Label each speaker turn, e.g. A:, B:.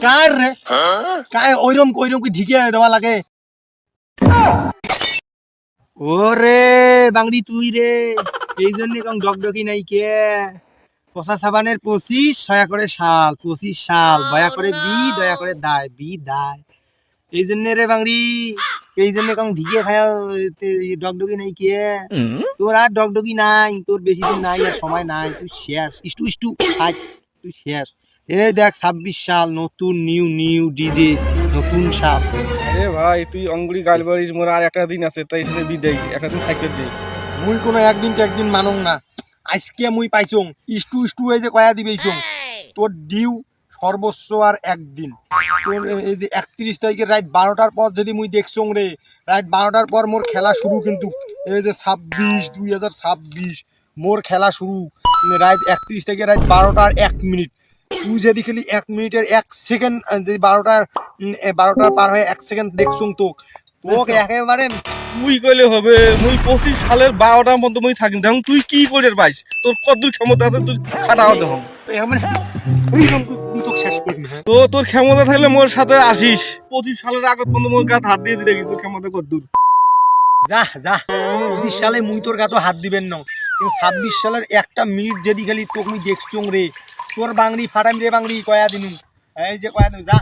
A: কার রে কার ওইরকম কি ঢিকে দেওয়া লাগে ওরে বাংড়ি তুই রে এই জন্য কম ডকডকি নাই কে পচা সাবানের 25 ছয়া করে সাল 25 সাল দয়া করে দয়া করে দায় এই জন্য রে বাংড়ি এই জন্য কম ঢিকে খায়া ডকডকি নাই কে তোর আর ডকডকি নাই তোর বেশি দিন নাই আর সময় নাই তুই শেষ ইষ্টু হাট তুই শেষ এই দেখ 26 সাল নতুন নিউ ডিজে নতুন সাল
B: আরে ভাই তুই অঙ্গুরি গাল বাড়িস মোর আর একটা দিন আছে তাই শুনে বিদায় একটা দিন থাকতে দে
A: মুই কোনো একদিন মানং না আজকে মুই পাইছং ইষ্টু এই যে কয়া দিবেইছং তোর ডিউ সর্বোচ্চ আর একদিন তোর এই যে 31 তারিখের রাত 12টার পর যদি মুই দেখছং রে রাত 12টার পর মোর খেলা শুরু কিন্তু এই যে 2026 মোর খেলা শুরু রাত 31 তারিখের রাত 12টা আর 1 মিনিট তুই যদি খালি 1 মিনিটের 1 সেকেন্ড যে 12টা পার হয়ে 1 সেকেন্ড দেখছং তোকে একেবারে
B: তুই কইলে হবে মুই 25 সালের 12টার মধ্যে মুই থাকিম দেখুন তুই কি করে পাইস তোর কতদূর ক্ষমতা আছে তুই খাটাও দেখুন
A: শেষ করবি
B: তো তোর ক্ষমতা থাকলে মোর সাথে আসিস 25 সালের আগত পর্যন্ত মোর গাত হাত দিয়ে দেখিস তোর ক্ষমতা কতদূর
A: যা 25 সালে মুই তোর গাতো হাত দিবেন না কিন্তু 26 সালের একটা মিনিট যদি খালি তোকে মুই দেখছং রে তোর বাংড়ি ফাটাম রে বাংড়ি কয়া দিনু এই যে কয়া দিনু যা